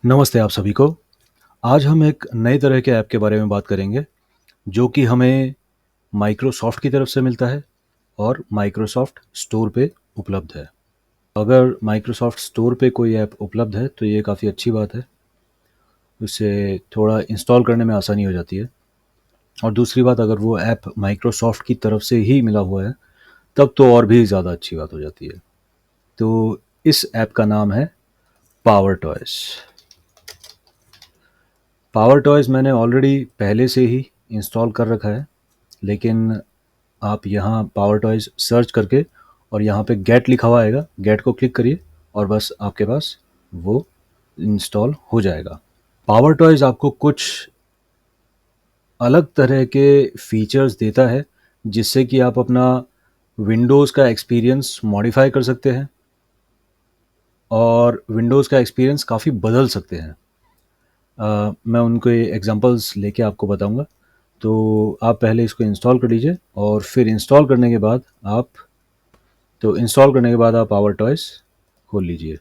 नमस्ते आप सभी को। आज हम एक नए तरह के ऐप के बारे में बात करेंगे जो कि हमें माइक्रोसॉफ्ट की तरफ से मिलता है और माइक्रोसॉफ्ट स्टोर पे उपलब्ध है। अगर माइक्रोसॉफ्ट स्टोर पे कोई ऐप उपलब्ध है तो ये काफ़ी अच्छी बात है। उससे थोड़ा इंस्टॉल करने में आसानी हो जाती है। और दूसरी बात, अगर वो ऐप माइक्रोसॉफ्ट की तरफ से ही मिला हुआ है तब तो और भी ज़्यादा अच्छी बात हो जाती है। तो इस ऐप का नाम है पावर टॉयज़। पावर टॉयज़ मैंने ऑलरेडी पहले से ही इंस्टॉल कर रखा है, लेकिन आप यहाँ पावर टॉयज़ सर्च करके और यहाँ पे गेट लिखा हुआ आएगा, गेट को क्लिक करिए और बस आपके पास वो इंस्टॉल हो जाएगा। पावर टॉयज़ आपको कुछ अलग तरह के फीचर्स देता है जिससे कि आप अपना विंडोज़ का एक्सपीरियंस मॉडिफाई कर सकते हैं और विंडोज़ का एक्सपीरियंस काफ़ी बदल सकते हैं। मैं उनके एग्जांपल्स लेके आपको बताऊंगा। तो आप पहले इसको इंस्टॉल कर लीजिए और फिर इंस्टॉल करने के बाद आप पावर टॉयज़ खोल लीजिए।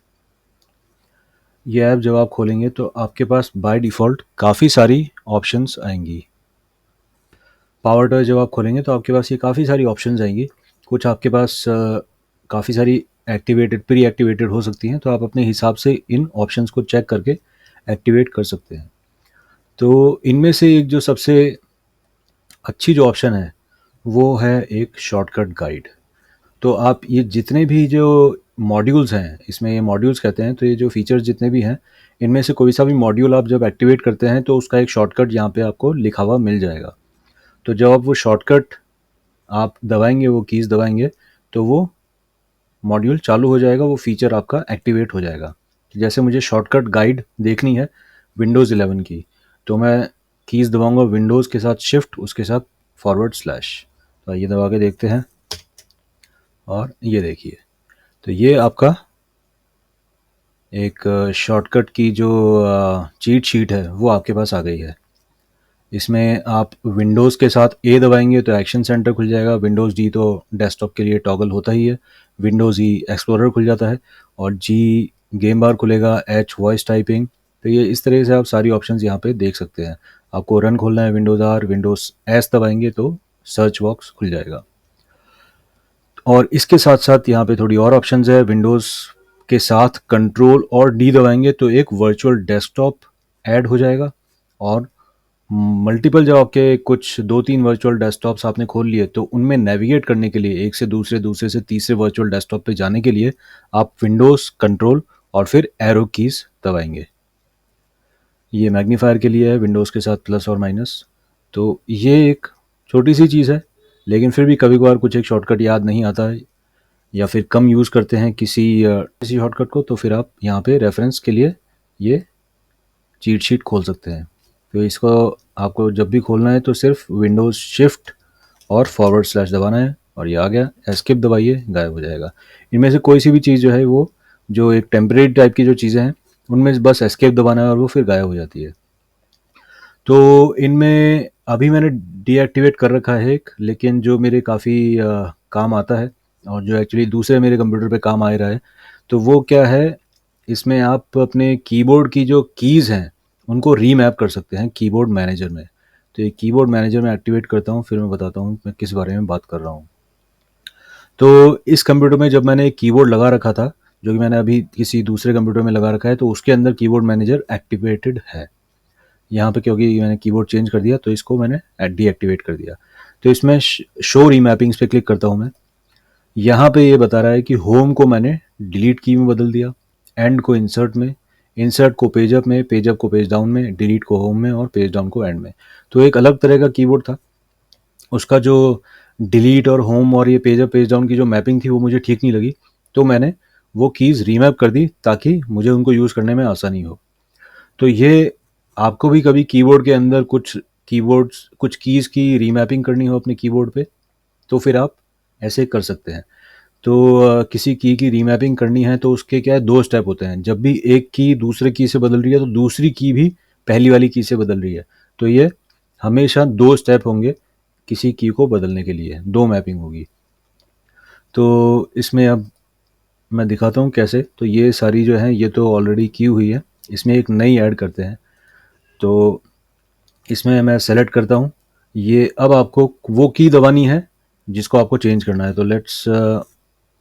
ये ऐप जब आप खोलेंगे तो आपके पास बाय डिफ़ॉल्ट काफ़ी सारी ऑप्शंस आएंगी। पावर टॉयज़ जब आप खोलेंगे तो आपके पास ये काफ़ी सारी ऑप्शंस आएंगी। कुछ आपके पास काफ़ी सारी प्री एक्टिवेटेड हो सकती हैं, तो आप अपने हिसाब से इन ऑप्शंस को चेक करके एक्टिवेट कर सकते हैं। तो इनमें से एक जो सबसे अच्छी जो ऑप्शन है वो है एक शॉर्टकट गाइड। तो आप ये जितने भी जो मॉड्यूल्स हैं, इसमें ये मॉड्यूल्स कहते हैं, तो ये जो फीचर्स जितने भी हैं, इनमें से कोई सा भी मॉड्यूल आप जब एक्टिवेट करते हैं तो उसका एक शॉर्टकट यहाँ पे आपको लिखा हुआ मिल जाएगा। तो जब आप वो शॉर्टकट आप दबाएंगे, वो कीज़ दबाएंगे, तो वो मॉड्यूल चालू हो जाएगा, वो फीचर आपका एक्टिवेट हो जाएगा। जैसे मुझे शॉर्टकट गाइड देखनी है विंडोज़ 11 की, तो मैं कीज़ दबाऊंगा विंडोज़ के साथ शिफ्ट, उसके साथ फॉरवर्ड स्लैश। तो ये दबा के देखते हैं और ये देखिए, तो ये आपका एक शॉर्टकट की जो चीट शीट है वो आपके पास आ गई है। इसमें आप विंडोज़ के साथ ए दबाएंगे तो एक्शन सेंटर खुल जाएगा, विंडोज़ डी तो डेस्कटॉप के लिए टॉगल होता ही है, विंडोज़ ई एक्सप्लोरर खुल जाता है और जी गेम बार खुलेगा, एच वॉइस टाइपिंग। तो ये इस तरह से आप सारी ऑप्शंस यहाँ पे देख सकते हैं। आपको रन खोलना है विंडोज़ आर, विंडोज़ एस दबाएंगे तो सर्च बॉक्स खुल जाएगा। और इसके साथ साथ यहाँ पे थोड़ी और ऑप्शंस है। विंडोज़ के साथ कंट्रोल और डी दबाएंगे तो एक वर्चुअल डेस्कटॉप ऐड हो जाएगा और मल्टीपल जब आपके कुछ 2-3 वर्चुअल डेस्कटॉप्स आपने खोल लिए तो उनमें नेविगेट करने के लिए एक से दूसरे, दूसरे से तीसरे वर्चुअल डेस्कटॉप पे जाने के लिए आप विंडोज़ कंट्रोल और फिर एरो कीज़ दबाएंगे। ये मैग्नीफायर के लिए है, विंडोज़ के साथ प्लस और माइनस। तो ये एक छोटी सी चीज़ है, लेकिन फिर भी कभी कभार कुछ एक शॉर्टकट याद नहीं आता है या फिर कम यूज़ करते हैं किसी शॉर्टकट को, तो फिर आप यहाँ पे रेफरेंस के लिए ये चीट शीट खोल सकते हैं। तो इसको आपको जब भी खोलना है तो सिर्फ विंडोज़ शिफ्ट और फॉरवर्ड स्लैश दबाना है और ये आ गया। एस्केप दबाइए, गायब हो जाएगा। इनमें से कोई सी भी चीज़ जो है वो जो एक टेम्परेरी टाइप की जो चीज़ें हैं उनमें से बस एस्केप दबाना है और वो फिर गायब हो जाती है। तो इनमें अभी मैंने डीएक्टिवेट कर रखा है एक, लेकिन जो मेरे काफ़ी काम आता है और जो एक्चुअली दूसरे मेरे कंप्यूटर पे काम आ रहा है, तो वो क्या है, इसमें आप अपने कीबोर्ड की जो कीज़ हैं उनको रीमैप कर सकते हैं कीबोर्ड मैनेजर में। तो ये कीबोर्ड मैनेजर में एक्टिवेट करता हूँ, फिर मैं बताता हूँ मैं किस बारे में बात कर रहा हूँ। तो इस कंप्यूटर में जब मैंने एक कीबोर्ड लगा रखा था, जो कि मैंने अभी किसी दूसरे कंप्यूटर में लगा रखा है, तो उसके अंदर कीबोर्ड मैनेजर एक्टिवेटेड है। यहाँ पे क्योंकि मैंने कीबोर्ड चेंज कर दिया तो इसको मैंने डीएक्टिवेट कर दिया। तो इसमें शो रीमैपिंग्स पे क्लिक करता हूँ मैं। यहाँ पे ये बता रहा है कि होम को मैंने डिलीट की में बदल दिया, एंड को इंसर्ट में, इंसर्ट को पेज अप में, पेज अप को पेज डाउन में, डिलीट को होम में और पेज डाउन को एंड में। तो एक अलग तरह का कीबोर्ड था, उसका जो डिलीट और होम और ये पेज अप पेज डाउन की जो मैपिंग थी वो मुझे ठीक नहीं लगी। तो मैंने वो कीज़ रीमैप कर दी ताकि मुझे उनको यूज़ करने में आसानी हो। तो ये आपको भी कभी कीबोर्ड के अंदर कुछ कीज़ की रीमैपिंग करनी हो अपने कीबोर्ड पे, तो फिर आप ऐसे कर सकते हैं। तो किसी की रीमैपिंग करनी है तो उसके क्या है, 2 स्टेप होते हैं। जब भी एक की दूसरे की से बदल रही है तो दूसरी की भी पहली वाली की से बदल रही है। तो ये हमेशा 2 स्टेप होंगे किसी की को बदलने के लिए, 2 मैपिंग होगी। तो इसमें अब मैं दिखाता हूँ कैसे। तो ये सारी जो है ये तो ऑलरेडी की हुई है, इसमें एक नई ऐड करते हैं। तो इसमें मैं सेलेक्ट करता हूँ, ये अब आपको वो की दबानी है जिसको आपको चेंज करना है। तो लेट्स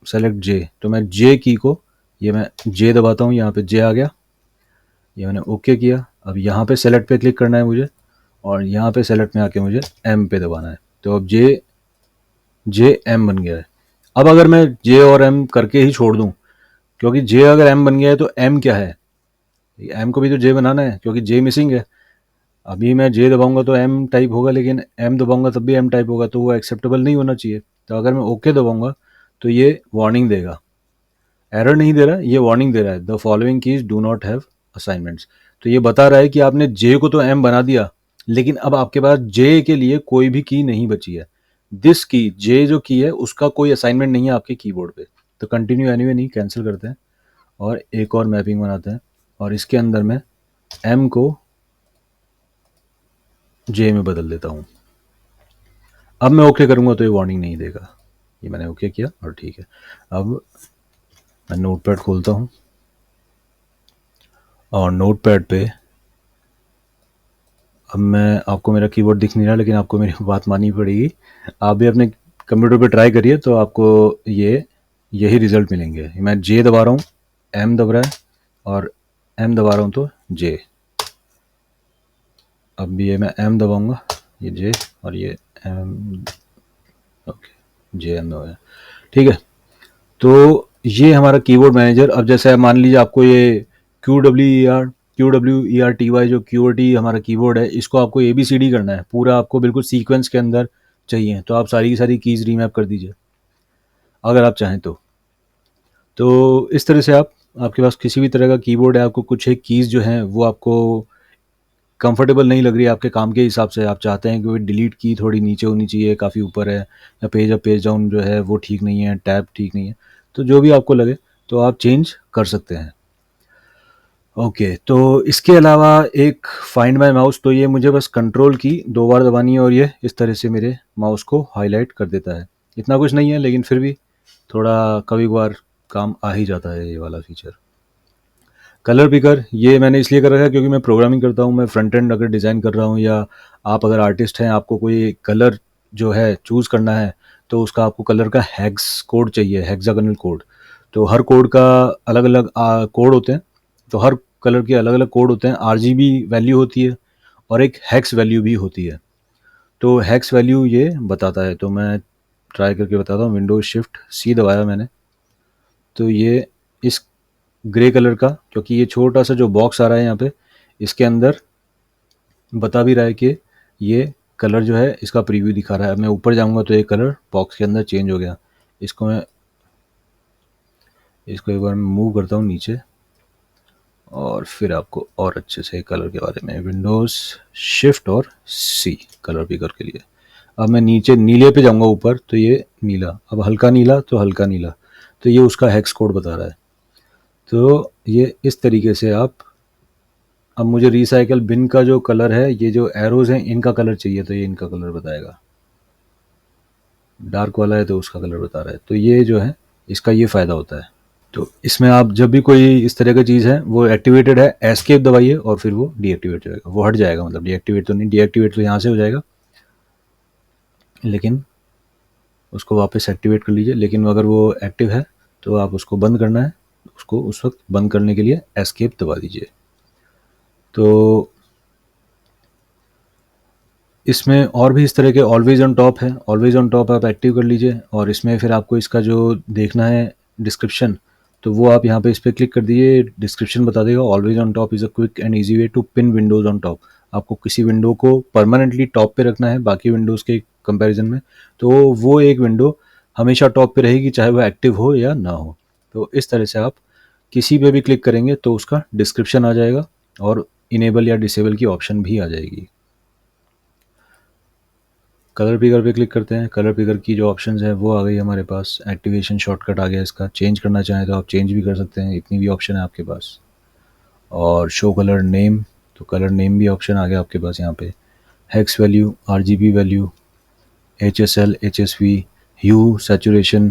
सेलेक्ट जे, तो मैं जे की को, ये मैं जे दबाता हूँ, यहाँ पे जे आ गया, ये मैंने ओके किया। अब यहाँ पे सेलेक्ट पे क्लिक करना है मुझे, और यहाँ पे सेलेक्ट में आके मुझे एम पे दबाना है। तो अब जे जे एम बन गया है। अब अगर मैं जे और एम करके ही छोड़ दूँ, क्योंकि जे अगर एम बन गया है तो एम क्या है, एम को भी तो जे बनाना है क्योंकि जे मिसिंग है। अभी मैं जे दबाऊंगा तो एम टाइप होगा, लेकिन एम दबाऊंगा तब भी एम टाइप होगा, तो वो एक्सेप्टेबल नहीं होना चाहिए। तो अगर मैं ओके दबाऊंगा तो ये वार्निंग देगा, एरर नहीं दे रहा है, ये वार्निंग दे रहा है, the following keys do not have assignments. तो ये बता रहा है कि आपने जे को तो एम बना दिया, लेकिन अब आपके पास जे के लिए कोई भी की नहीं बची है। दिस की, जे जो की है उसका कोई असाइनमेंट नहीं है आपके कीबोर्ड पे। तो कंटिन्यू एनीवे नहीं, कैंसिल करते हैं और एक और मैपिंग बनाते हैं, और इसके अंदर मैं एम को जे में बदल देता हूँ। अब मैं ओके करूँगा तो ये वार्निंग नहीं देगा, ये मैंने ओके किया और ठीक है। अब मैं नोटपैड खोलता हूँ, और नोटपैड पे अब मैं, आपको मेरा कीबोर्ड दिख नहीं रहा, लेकिन आपको मेरी बात माननी पड़ेगी। आप भी अपने कंप्यूटर पे ट्राई करिए तो आपको ये यही रिजल्ट मिलेंगे। मैं जे दबा रहा हूँ, एम दब रहा है, और एम दबा रहा हूँ तो जे। अब भी ये मैं एम दबाऊँगा, ये जे, और ये एम, ओके जे एम दबाया, ठीक है। तो ये हमारा कीबोर्ड मैनेजर। अब जैसे मान लीजिए आपको ये QWER TY जो QWERTY हमारा कीबोर्ड है, इसको आपको ABCD करना है पूरा, आपको बिल्कुल सीक्वेंस के अंदर चाहिए, तो आप सारी की सारी कीज़ रीमैप कर दीजिए अगर आप चाहें तो इस तरह से आपके पास किसी भी तरह का कीबोर्ड है, आपको कुछ एक कीज़ जो हैं वो आपको कंफर्टेबल नहीं लग रही है आपके काम के हिसाब से, आप चाहते हैं कि वो डिलीट की थोड़ी नीचे होनी चाहिए, काफ़ी ऊपर है, या पेज अप पेज डाउन जो है वो ठीक नहीं है, टैब ठीक नहीं है, तो जो भी आपको लगे तो आप चेंज कर सकते हैं। ओके, तो इसके अलावा एक फाइंड माय माउस, तो ये मुझे बस कंट्रोल की 2 बार दबानी है और ये इस तरह से मेरे माउस को हाईलाइट कर देता है। इतना कुछ नहीं है, लेकिन फिर भी थोड़ा कभी कभार काम आ ही जाता है ये वाला फीचर। कलर पिकर ये मैंने इसलिए कर रखा है क्योंकि मैं प्रोग्रामिंग करता हूँ, मैं फ्रंट एंड अगर डिज़ाइन कर रहा हूँ, या आप अगर आर्टिस्ट हैं, आपको कोई कलर जो है चूज़ करना है, तो उसका आपको कलर का हेक्स कोड चाहिए, हेक्सागोनल कोड। तो हर कोड का अलग अलग कोड होते हैं, तो हर कलर के अलग अलग कोड होते हैं, RGB वैल्यू होती है और एक हेक्स वैल्यू भी होती है। तो हेक्स वैल्यू ये बताता है, तो मैं ट्राई करके बताता हूँ। विंडोज शिफ्ट सी दबाया मैंने, तो ये इस ग्रे कलर का, क्योंकि ये छोटा सा जो बॉक्स आ रहा है यहाँ पे, इसके अंदर बता भी रहा है कि ये कलर जो है इसका प्रीव्यू दिखा रहा है। मैं ऊपर जाऊंगा तो ये कलर बॉक्स के अंदर चेंज हो गया। इसको एक बार मूव करता हूँ नीचे, और फिर आपको और अच्छे से कलर के बारे में, विंडोज़ शिफ्ट और सी कलर पिकर के लिए। अब मैं नीचे नीले पे जाऊंगा ऊपर, तो ये नीला, अब हल्का नीला तो हल्का नीला, तो ये उसका हेक्स कोड बता रहा है। तो ये इस तरीके से आप, अब मुझे रिसाइकल बिन का जो कलर है, ये जो एरोज हैं इनका कलर चाहिए, तो ये इनका कलर बताएगा, डार्क वाला है तो उसका कलर बता रहा है। तो ये जो है इसका ये फ़ायदा होता है। तो इसमें आप जब भी कोई इस तरह की चीज़ है वो एक्टिवेटेड है, एस्केप दबाइए और फिर वो डीएक्टिवेट हो जाएगा, वो हट जाएगा, मतलब डीएक्टिवेट तो नहीं, डीएक्टिवेट तो यहाँ से हो जाएगा, लेकिन उसको वापस एक्टिवेट कर लीजिए। लेकिन अगर वो एक्टिव है तो आप उसको बंद करना है, उसको उस वक्त बंद करने के लिए एस्केप दबा दीजिए। तो इसमें और भी इस तरह के ऑलवेज ऑन टॉप है, ऑलवेज ऑन टॉप आप एक्टिव कर लीजिए, और इसमें फिर आपको इसका जो देखना है डिस्क्रिप्शन, तो वो आप यहाँ पे इस पर क्लिक कर दीजिए, डिस्क्रिप्शन बता देगा। Always on top is a quick and easy way to pin windows on top. आपको किसी विंडो को परमानेंटली टॉप पे रखना है बाकी विंडोज़ के कंपैरिजन में, तो वो एक विंडो हमेशा टॉप पे रहेगी, चाहे वो एक्टिव हो या ना हो। तो इस तरह से आप किसी पे भी क्लिक करेंगे तो उसका डिस्क्रिप्शन आ जाएगा, और इनेबल या डिसेबल की ऑप्शन भी आ जाएगी। कलर पिकर पे क्लिक करते हैं, कलर पिकर की जो ऑप्शंस है वो आ गई हमारे पास, एक्टिवेशन शॉर्टकट आ गया इसका, चेंज करना चाहें तो आप चेंज भी कर सकते हैं, इतनी भी ऑप्शन है आपके पास। और शो कलर नेम, तो कलर नेम भी ऑप्शन आ गया आपके पास यहाँ पे। Hex value, RGB value, HSL, HSV, ह्यू, सैचुरेशन,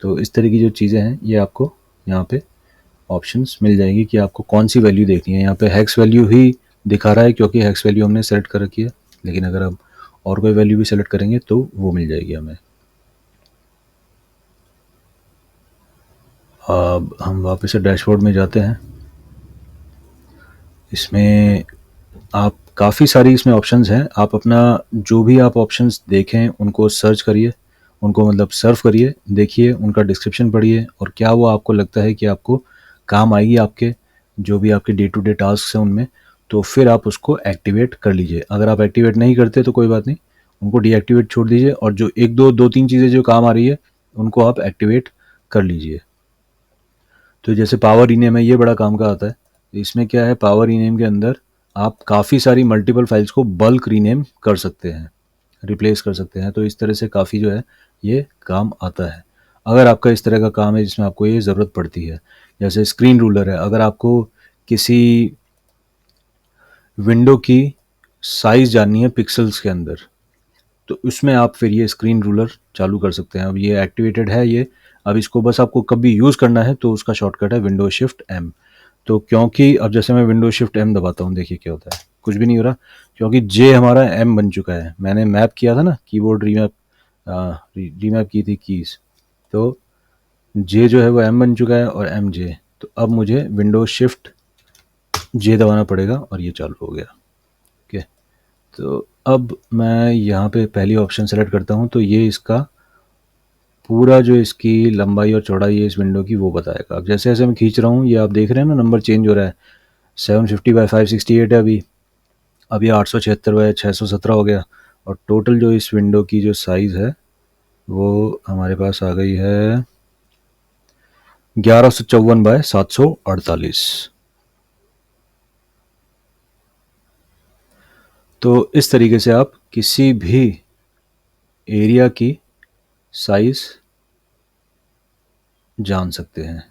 तो इस तरह की जो चीज़ें हैं ये आपको यहाँ पे ऑप्शंस मिल जाएगी कि आपको कौन सी वैल्यू देखनी है। यहाँ पे हेक्स वैल्यू ही दिखा रहा है क्योंकि हेक्स वैल्यू हमने सेलेक्ट कर रखी है, लेकिन अगर हम और कोई वैल्यू भी सेलेक्ट करेंगे तो वो मिल जाएगी हमें। अब हम वापस से डैशबोर्ड में जाते हैं। इसमें आप काफ़ी सारी इसमें ऑप्शंस हैं। आप अपना जो भी आप ऑप्शंस देखें उनको सर्च करिए, उनको मतलब सर्फ करिए, देखिए, उनका डिस्क्रिप्शन पढ़िए और क्या वो आपको लगता है कि आपको काम आएगी आपके जो भी आपके डे टू डे टास्क हैं उनमें, तो फिर आप उसको एक्टिवेट कर लीजिए। अगर आप एक्टिवेट नहीं करते तो कोई बात नहीं, उनको डीएक्टिवेट छोड़ दीजिए और जो एक दो तीन चीज़ें जो काम आ रही है उनको आप एक्टिवेट कर लीजिए। तो जैसे पावर रीनेम है, ये बड़ा काम का आता है। इसमें क्या है, पावर रीनेम के अंदर आप काफ़ी सारी मल्टीपल फाइल्स को बल्क रीनेम कर सकते हैं, रिप्लेस कर सकते हैं। तो इस तरह से काफ़ी जो है ये काम आता है। अगर आपका इस तरह का काम है जिसमें आपको ये ज़रूरत पड़ती है, जैसे स्क्रीन रूलर है, अगर आपको किसी विंडो की साइज़ जाननी है पिक्सल्स के अंदर, तो उसमें आप फिर ये स्क्रीन रूलर चालू कर सकते हैं। अब ये एक्टिवेटेड है ये, अब इसको बस आपको कभी यूज़ करना है तो उसका शॉर्टकट है विंडो शिफ्ट एम। तो क्योंकि अब जैसे मैं विंडो शिफ्ट एम दबाता हूँ, देखिए क्या होता है, कुछ भी नहीं हो रहा क्योंकि जे हमारा एम बन चुका है। मैंने मैप किया था ना, कीबोर्ड रीमैप रीमैप की थी कीज़, तो जे जो है वो एम बन चुका है और एम जे। तो अब मुझे विंडो शिफ्ट जे दबाना पड़ेगा और ये चालू हो गया। ओके, तो अब मैं यहाँ पे पहली ऑप्शन सेलेक्ट करता हूँ तो ये इसका पूरा जो इसकी लंबाई और चौड़ाई है इस विंडो की वो बताएगा। अब जैसे जैसे मैं खींच रहा हूँ ये आप देख रहे हैं ना, नंबर चेंज हो रहा है। 750/568 है अभी। अब ये 876/617 हो गया और टोटल जो इस विंडो की जो साइज़ है वो हमारे पास आ गई है 1154/748। तो इस तरीके से आप किसी भी एरिया की साइज़ जान सकते हैं।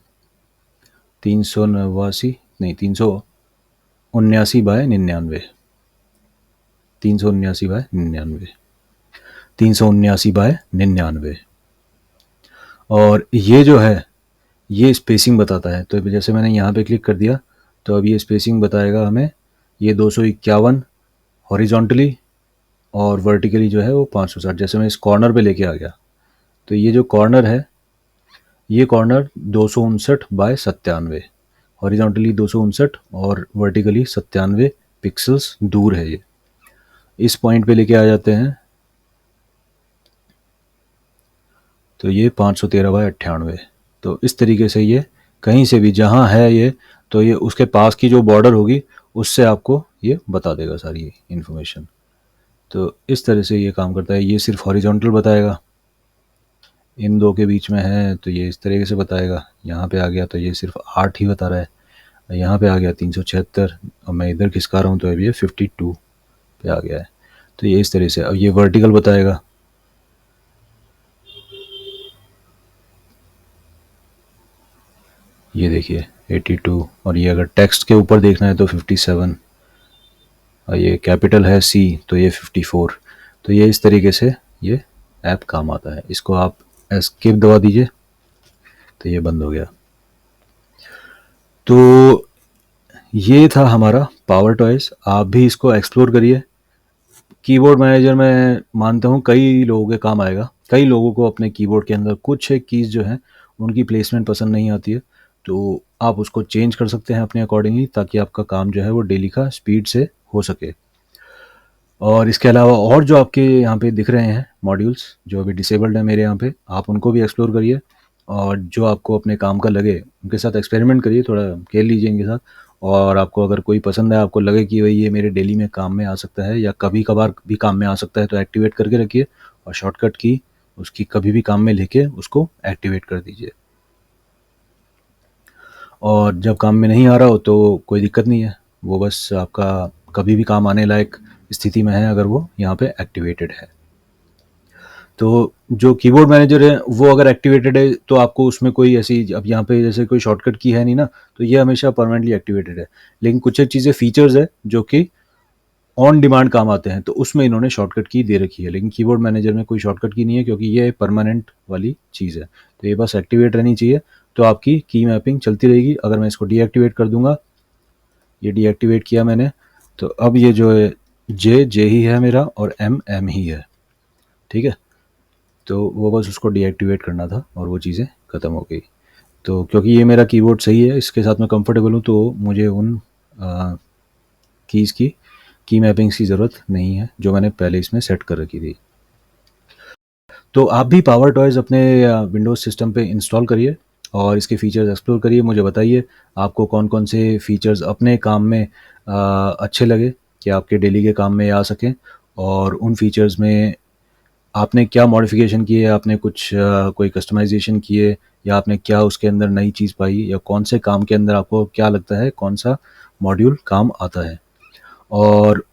389 नहीं, 379/99, 379/99, 379/99। और ये जो है ये स्पेसिंग बताता है। तो जैसे मैंने यहाँ पे क्लिक कर दिया तो अब ये स्पेसिंग बताएगा हमें, ये 251 हॉरिजॉन्टली और वर्टिकली जो है वो 560। जैसे मैं इस कॉर्नर पे लेके आ गया तो ये जो कॉर्नर है, ये कॉर्नर 259/97, हॉरिजॉन्टली 259 और वर्टिकली 97 पिक्सल्स दूर है। ये इस पॉइंट पे लेके आ जाते हैं तो ये 513/98। तो इस तरीके से ये कहीं से भी जहाँ है ये, तो ये उसके पास की जो बॉर्डर होगी उससे आपको ये बता देगा सारी इन्फॉर्मेशन। तो इस तरह से ये काम करता है। ये सिर्फ हॉरिजॉन्टल बताएगा, इन दो के बीच में है तो ये इस तरीके से बताएगा। यहाँ पे आ गया तो ये सिर्फ 8 ही बता रहा है, यहाँ पे आ गया 376 और मैं इधर खिसका रहा हूँ तो अभी ये 52 पे आ गया है। तो ये इस तरह से। अब ये वर्टिकल बताएगा, ये देखिए 82। और ये अगर टेक्स्ट के ऊपर देखना है तो 57 और ये कैपिटल है सी तो ये 54। तो ये इस तरीके से ये ऐप काम आता है। इसको आप एस्केप दबा दीजिए तो ये बंद हो गया। तो ये था हमारा पावर टॉयज। आप भी इसको एक्सप्लोर करिए। कीबोर्ड मैनेजर मैं मानता हूँ कई लोगों के काम आएगा। कई लोगों को अपने कीबोर्ड के अंदर कुछ एक कीज़ जो है उनकी प्लेसमेंट पसंद नहीं आती है, तो आप उसको चेंज कर सकते हैं अपने अकॉर्डिंगली, ताकि आपका काम जो है वो डेली का स्पीड से हो सके। और इसके अलावा और जो आपके यहाँ पे दिख रहे हैं मॉड्यूल्स जो अभी डिसेबल्ड है मेरे यहाँ पे, आप उनको भी एक्सप्लोर करिए और जो आपको अपने काम का लगे उनके साथ एक्सपेरिमेंट करिए, थोड़ा खेल लीजिए इनके साथ। और आपको अगर कोई पसंद है, आपको लगे कि भाई ये मेरे डेली में काम में आ सकता है या कभी कभार भी काम में आ सकता है, तो एक्टिवेट करके रखिए और शॉर्टकट की उसकी कभी भी काम में लेके उसको एक्टिवेट कर दीजिए। और जब काम में नहीं आ रहा हो तो कोई दिक्कत नहीं है, वो बस आपका कभी भी काम आने लायक स्थिति में है अगर वो यहाँ पे एक्टिवेटेड है। तो जो कीबोर्ड मैनेजर है वो अगर एक्टिवेटेड है तो आपको उसमें कोई ऐसी, अब यहाँ पे जैसे कोई शॉर्टकट की है नहीं ना, तो ये हमेशा परमानेंटली एक्टिवेटेड है। लेकिन कुछ एक चीज़ें फीचर्स है जो कि ऑन डिमांड काम आते हैं, तो उसमें इन्होंने शॉर्टकट की दे रखी है। लेकिन कीबोर्ड मैनेजर में कोई शॉर्टकट की नहीं है क्योंकि ये परमानेंट वाली चीज़ है, तो ये बस एक्टिवेट रहनी चाहिए। तो आपकी की मैपिंग चलती रहेगी। अगर मैं इसको डीएक्टिवेट कर दूंगा, ये डीएक्टिवेट किया मैंने, तो अब ये जो है जे ही है मेरा और एम ही है, ठीक है। तो वो बस उसको डीएक्टिवेट करना था और वो चीज़ें ख़त्म हो गई। तो क्योंकि ये मेरा कीबोर्ड सही है, इसके साथ मैं कंफर्टेबल हूँ, तो मुझे उन कीज़ की मैपिंग्स की ज़रूरत नहीं है जो मैंने पहले इसमें सेट कर रखी थी। तो आप भी पावर टॉयज़ अपने विंडोज़ सिस्टम पे इंस्टॉल करिए और इसके फ़ीचर्स एक्सप्लोर करिए। मुझे बताइए आपको कौन-कौन से फ़ीचर्स अपने काम में अच्छे लगे कि आपके डेली के काम में आ सकें, और उन फ़ीचर्स में आपने क्या मॉडिफ़िकेशन किए, आपने कुछ कोई कस्टमाइज़ेशन किए, या आपने क्या उसके अंदर नई चीज़ पाई, या कौन से काम के अंदर आपको क्या लगता है कौन-सा मॉड्यूल काम आता है। और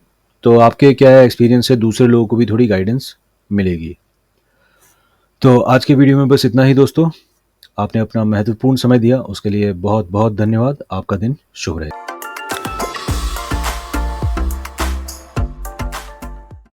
तो आपके क्या है एक्सपीरियंस से दूसरे लोगों को भी थोड़ी गाइडेंस मिलेगी। तो आज की वीडियो में बस इतना ही दोस्तों। आपने अपना महत्वपूर्ण समय दिया, उसके लिए बहुत बहुत धन्यवाद। आपका दिन शुभ रहे।